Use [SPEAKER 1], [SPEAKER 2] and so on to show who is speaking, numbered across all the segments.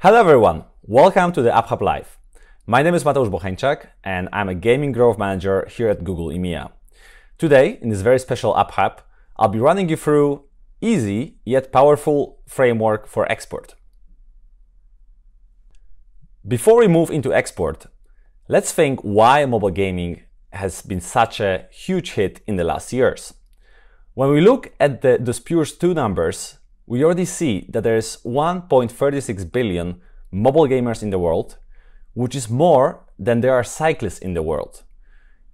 [SPEAKER 1] Hello everyone, welcome to the AdMob Live. My name is Mateusz Bocheńczak and I'm a gaming growth manager here at Google EMEA. Today, in this very special AdMob, I'll be running you through easy yet powerful framework for export. Before we move into export, let's think why mobile gaming has been such a huge hit in the last years. When we look at the Pure 2 numbers, we already see that there is 1.36 billion mobile gamers in the world, which is more than there are cyclists in the world.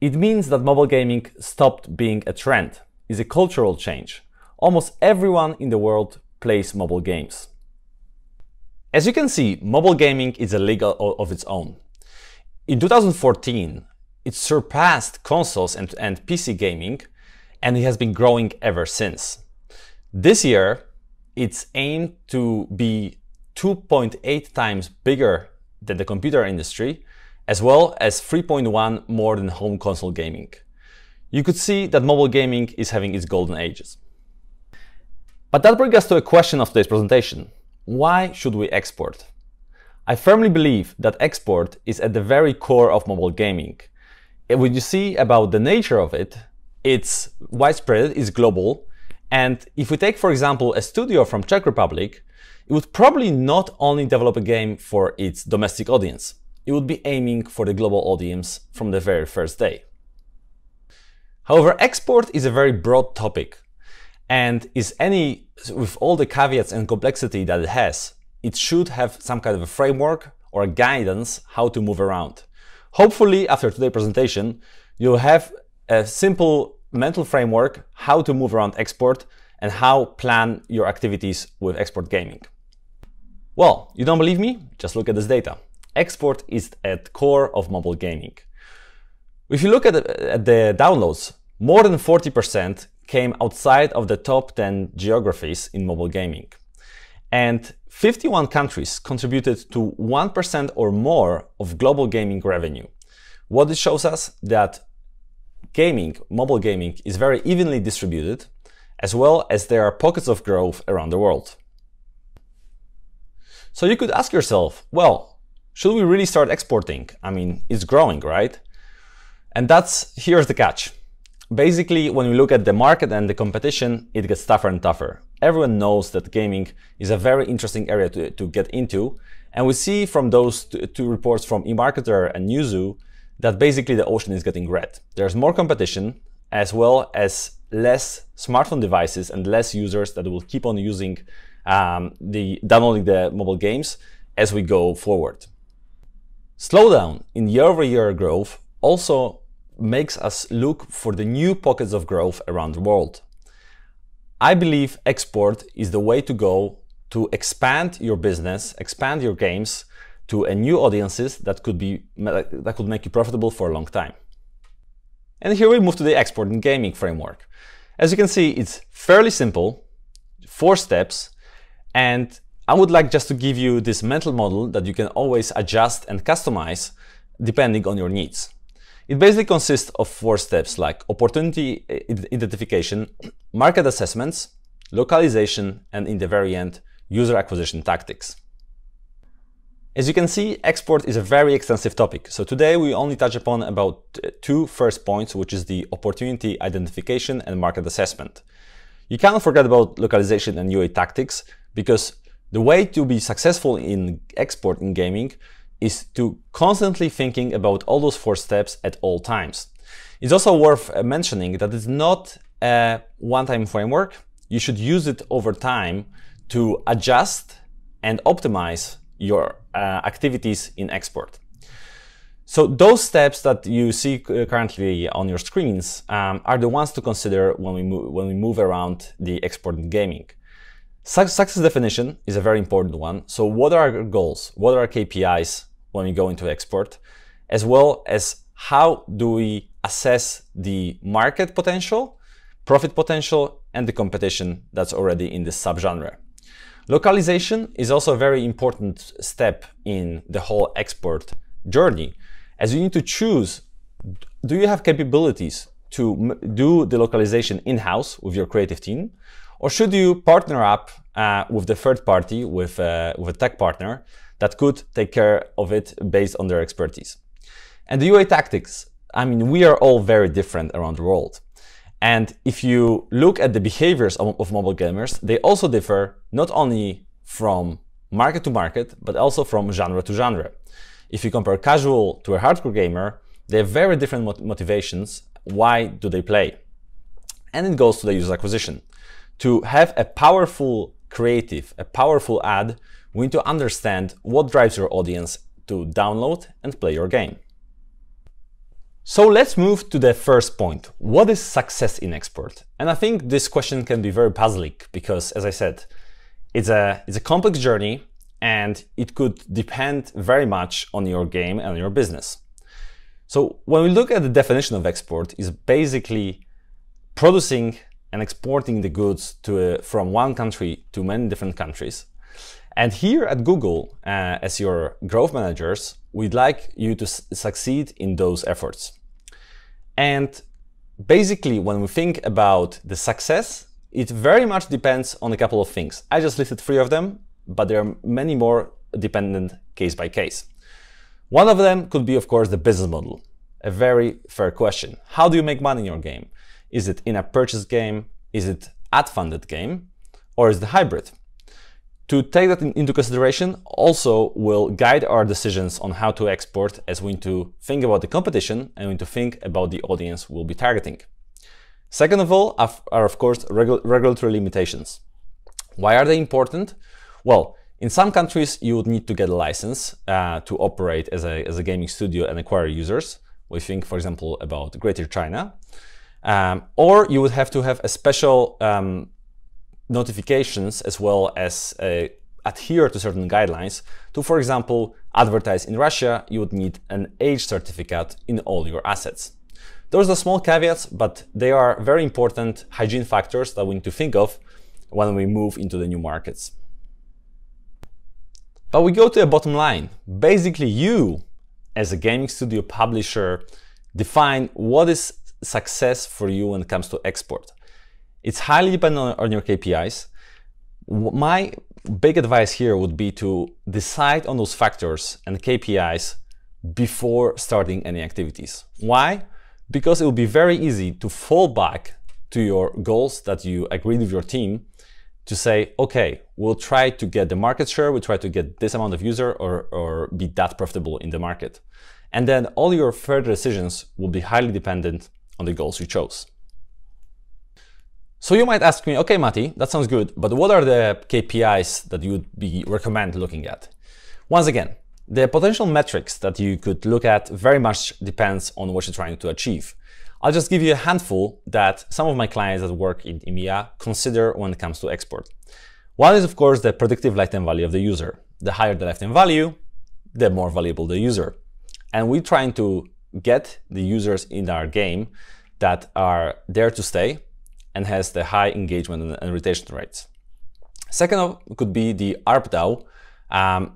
[SPEAKER 1] It means that mobile gaming stopped being a trend, is a cultural change. Almost everyone in the world plays mobile games. As you can see, mobile gaming is a league of its own. In 2014, it surpassed consoles and PC gaming, and it has been growing ever since. This year, it's aimed to be 2.8 times bigger than the computer industry, as well as 3.1 more than home console gaming. You could see that mobile gaming is having its golden ages. But that brings us to a question of today's presentation. Why should we export? I firmly believe that export is at the very core of mobile gaming. And when you see about the nature of it, it's widespread, it's global. And if we take, for example, a studio from Czech Republic, it would probably not only develop a game for its domestic audience, it would be aiming for the global audience from the very first day. However, export is a very broad topic, and with all the caveats and complexity that it has, it should have some kind of a framework or a guidance how to move around. Hopefully, after today's presentation, you'll have a simple mental framework how to move around export and how plan your activities with export gaming. Well, you don't believe me? Just look at this data. Export is at the core of mobile gaming. If you look at the downloads, more than 40% came outside of the top 10 geographies in mobile gaming. And 51 countries contributed to 1% or more of global gaming revenue. What this shows us that mobile gaming is very evenly distributed, as well as there are pockets of growth around the world. So you could ask yourself, well, should we really start exporting? I mean, it's growing, right? And here's the catch. Basically, when we look at the market and the competition, it gets tougher and tougher. Everyone knows that gaming is a very interesting area to get into. And we see from those two reports from eMarketer and Newzoo that basically the ocean is getting red. There's more competition, as well as less smartphone devices and less users that will keep on downloading the mobile games as we go forward. Slowdown in year-over-year growth also makes us look for the new pockets of growth around the world. I believe export is the way to go to expand your business, expand your games to a new audiences that could make you profitable for a long time. And here we move to the export and gaming framework. As you can see, it's fairly simple, 4 steps, and I would like just to give you this mental model that you can always adjust and customize depending on your needs. It basically consists of 4 steps like opportunity identification, market assessments, localization, and in the very end, user acquisition tactics. As you can see, export is a very extensive topic. So today we only touch upon about 2 first points, which is the opportunity identification and market assessment. You cannot forget about localization and UA tactics, because the way to be successful in export in gaming is to constantly thinking about all those 4 steps at all times. It's also worth mentioning that it's not a one-time framework. You should use it over time to adjust and optimize your activities in export. So those steps that you see currently on your screens are the ones to consider when we move around the export in gaming. Success definition is a very important one. So what are our goals? What are our KPIs when we go into export? As well as how do we assess the market potential, profit potential, and the competition that's already in this subgenre. Localization is also a very important step in the whole export journey, as you need to choose, do you have capabilities to do the localization in-house with your creative team, or should you partner up with the third party, with a tech partner that could take care of it based on their expertise. And the UA tactics, I mean, we are all very different around the world. And if you look at the behaviors of mobile gamers, they also differ not only from market to market, but also from genre to genre. If you compare casual to a hardcore gamer, they have very different motivations. Why do they play? And it goes to the user acquisition. To have a powerful creative, a powerful ad, we need to understand what drives your audience to download and play your game. So let's move to the first point. What is success in export? And I think this question can be very puzzling because, as I said, it's a complex journey and it could depend very much on your game and your business. So when we look at the definition of export, is basically producing and exporting the goods from one country to many different countries. And here at Google, as your growth managers, we'd like you to succeed in those efforts. And basically, when we think about the success, it very much depends on a couple of things. I just listed 3 of them, but there are many more dependent case by case. One of them could be, of course, the business model. A very fair question. How do you make money in your game? Is it in-app purchase game? Is it ad-funded game? Or is it hybrid? To take that into consideration also will guide our decisions on how to export, as we need to think about the competition and we need to think about the audience we'll be targeting. Second of all are of course regulatory limitations. Why are they important? Well, in some countries you would need to get a license to operate as a gaming studio and acquire users. We think, for example, about Greater China. Or you would have to have a special notifications as well as adhere to certain guidelines. To, for example, advertise in Russia, you would need an age certificate in all your assets. Those are small caveats, but they are very important hygiene factors that we need to think of when we move into the new markets. But we go to a bottom line. Basically, you, as a gaming studio publisher, define what is success for you when it comes to export. It's highly dependent on your KPIs. My big advice here would be to decide on those factors and KPIs before starting any activities. Why? Because it will be very easy to fall back to your goals that you agreed with your team to say, okay, we'll try to get the market share, we'll try to get this amount of user or be that profitable in the market. And then all your further decisions will be highly dependent on the goals you chose. So you might ask me, okay, Mati, that sounds good, but what are the KPIs that you would recommend looking at? Once again, the potential metrics that you could look at very much depends on what you're trying to achieve. I'll just give you a handful that some of my clients that work in EMEA consider when it comes to export. One is, of course, the predictive lifetime value of the user. The higher the lifetime value, the more valuable the user. And we're trying to get the users in our game that are there to stay and has the high engagement and retention rates. Second could be the ARPDAU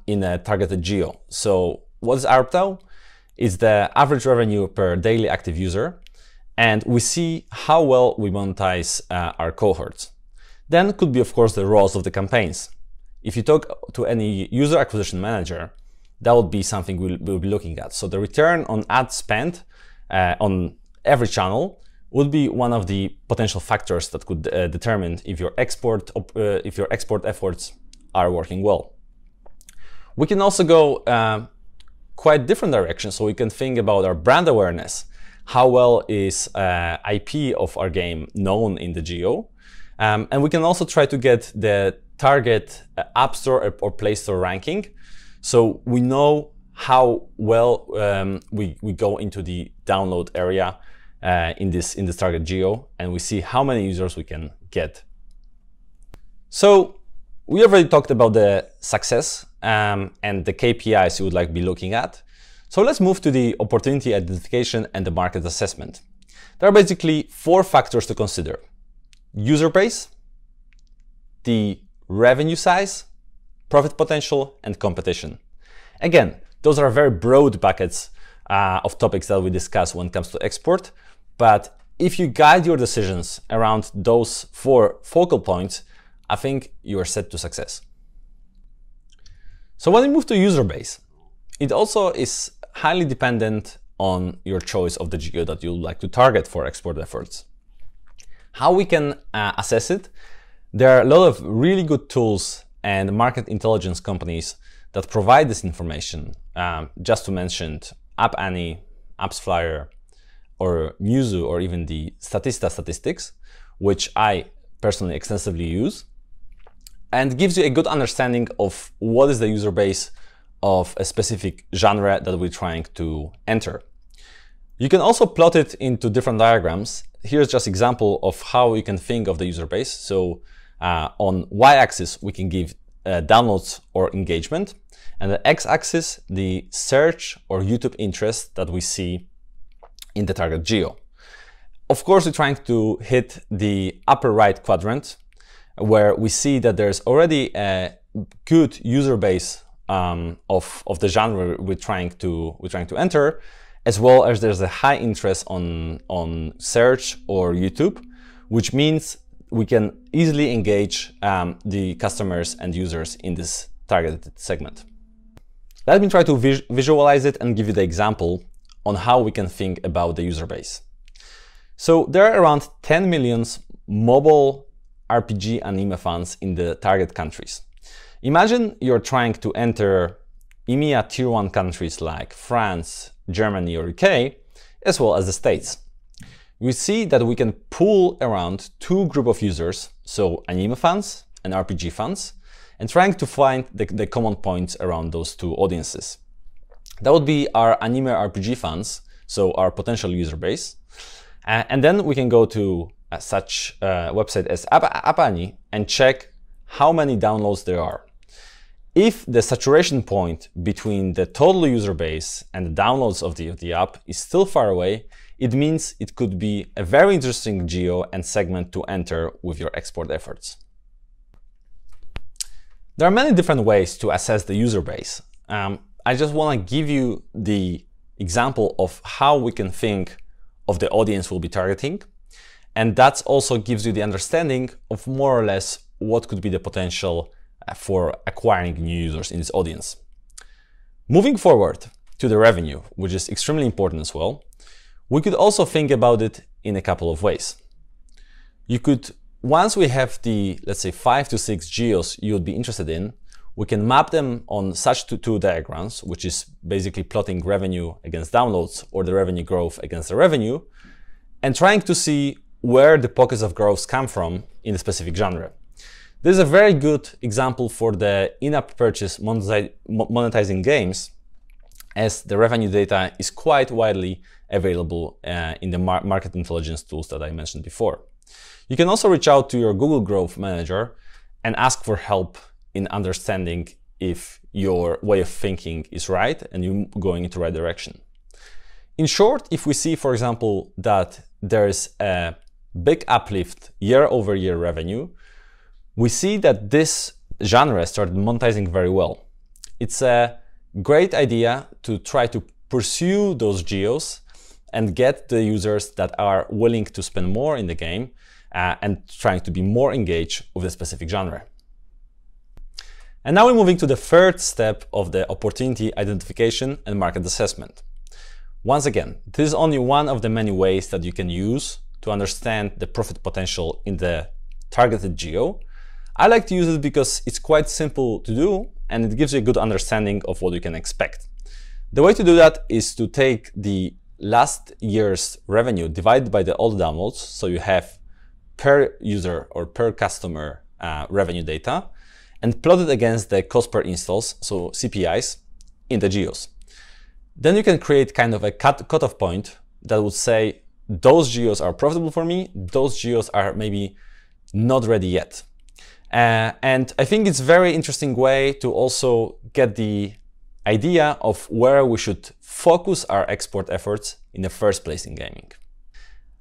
[SPEAKER 1] in a targeted geo. So what is ARPDAU? It's the average revenue per daily active user, and we see how well we monetize our cohorts. Then could be, of course, the ROAS of the campaigns. If you talk to any user acquisition manager, that would be something we'll be looking at. So the return on ad spend on every channel would be one of the potential factors that could determine if your export efforts are working well. We can also go quite different directions, so we can think about our brand awareness. How well is IP of our game known in the geo? And we can also try to get the target App Store or Play Store ranking, so we know how well we go into the download area in this target geo, and we see how many users we can get. So we already talked about the success and the KPIs you would like to be looking at. So let's move to the opportunity identification and the market assessment. There are basically 4 factors to consider: user base, the revenue size, profit potential, and competition. Again, those are very broad buckets of topics that we discuss when it comes to export, but if you guide your decisions around those 4 focal points, I think you are set to success. So when we move to user base, it also is highly dependent on your choice of the geo that you would like to target for export efforts. How we can assess it? There are a lot of really good tools and market intelligence companies that provide this information. Just to mention App Annie, AppsFlyer, or Musu, or even the Statista statistics, which I personally extensively use, and gives you a good understanding of what is the user base of a specific genre that we're trying to enter. You can also plot it into different diagrams. Here's just an example of how you can think of the user base. So on y-axis, we can give downloads or engagement, and the x-axis, the search or YouTube interest that we see in the target geo. Of course, we're trying to hit the upper right quadrant, where we see that there's already a good user base of the genre we're trying to enter, as well as there's a high interest on search or YouTube, which means we can easily engage the customers and users in this targeted segment. Let me try to visualize it and give you the example on how we can think about the user base. So there are around 10 million mobile RPG anime fans in the target countries. Imagine you're trying to enter EMEA Tier 1 countries like France, Germany, or UK, as well as the States. We see that we can pool around two groups of users, so anime fans and RPG fans, and trying to find the common points around those two audiences. That would be our anime RPG fans, so our potential user base. And then we can go to such a website as App Annie and check how many downloads there are. If the saturation point between the total user base and the downloads of the app is still far away, it means it could be a very interesting geo and segment to enter with your export efforts. There are many different ways to assess the user base. I just want to give you the example of how we can think of the audience we'll be targeting. And that also gives you the understanding of more or less what could be the potential for acquiring new users in this audience. Moving forward to the revenue, which is extremely important as well, we could also think about it in a couple of ways. You could, once we have the, let's say, 5 to 6 geos you would be interested in, we can map them on such two diagrams, which is basically plotting revenue against downloads or the revenue growth against the revenue, and trying to see where the pockets of growth come from in a specific genre. This is a very good example for the in-app purchase monetizing games, as the revenue data is quite widely available in the market intelligence tools that I mentioned before. You can also reach out to your Google Growth Manager and ask for help in understanding if your way of thinking is right and you're going in the right direction. In short, if we see, for example, that there is a big uplift year-over-year revenue, we see that this genre started monetizing very well. It's a great idea to try to pursue those geos and get the users that are willing to spend more in the game and trying to be more engaged with a specific genre. And now we're moving to the third step of the opportunity identification and market assessment. Once again, this is only one of the many ways that you can use to understand the profit potential in the targeted geo. I like to use it because it's quite simple to do and it gives you a good understanding of what you can expect. The way to do that is to take the last year's revenue divided by the all downloads, so you have per user or per customer revenue data, and plot it against the cost per installs, so CPIs, in the geos. Then you can create kind of a cutoff point that would say, those geos are profitable for me, those geos are maybe not ready yet. And I think it's a very interesting way to also get the idea of where we should focus our export efforts in the first place in gaming.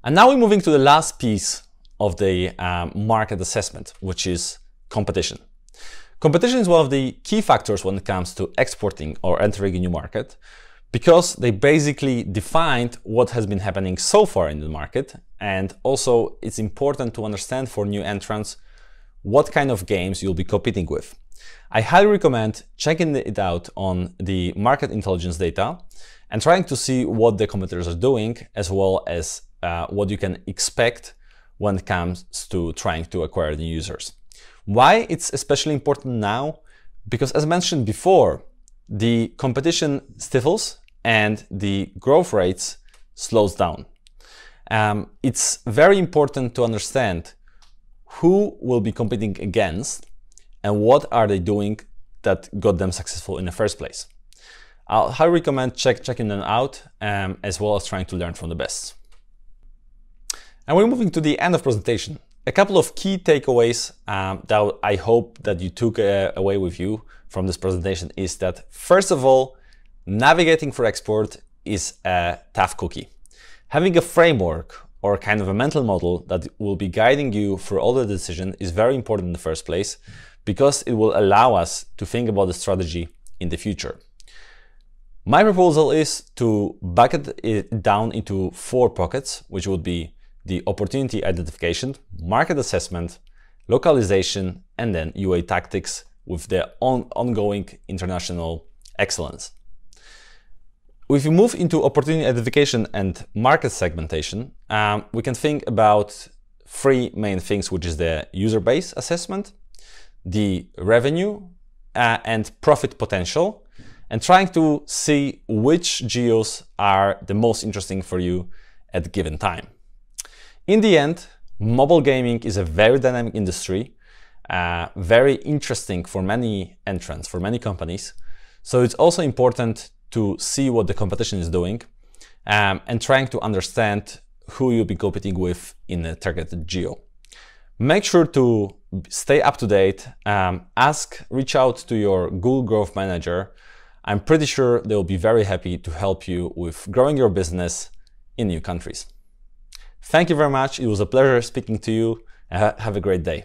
[SPEAKER 1] And now we're moving to the last piece of the market assessment, which is competition. Competition is one of the key factors when it comes to exporting or entering a new market, because they basically defined what has been happening so far in the market. And also it's important to understand for new entrants what kind of games you'll be competing with. I highly recommend checking it out on the market intelligence data and trying to see what the competitors are doing, as well as what you can expect when it comes to trying to acquire new users. Why it's especially important now? Because as mentioned before, the competition stifles and the growth rates slows down. It's very important to understand who will be competing against and what are they doing that got them successful in the first place. I'll highly recommend checking them out, as well as trying to learn from the best. And we're moving to the end of presentation. A couple of key takeaways that I hope that you took away with you from this presentation is that, first of all, navigating for export is a tough cookie. Having a framework or kind of a mental model that will be guiding you through all the decisions is very important in the first place, because it will allow us to think about the strategy in the future. My proposal is to bucket it down into 4 pockets, which would be the opportunity identification, market assessment, localization, and then UA tactics with the ongoing international excellence. If we move into opportunity identification and market segmentation, we can think about 3 main things, which is the user base assessment, the revenue and profit potential, and trying to see which geos are the most interesting for you at a given time. In the end, mobile gaming is a very dynamic industry, very interesting for many entrants, for many companies. So it's also important to see what the competition is doing and trying to understand who you'll be competing with in a targeted geo. Make sure to stay up to date, reach out to your Google Growth Manager. I'm pretty sure they'll be very happy to help you with growing your business in new countries. Thank you very much. It was a pleasure speaking to you, and have a great day.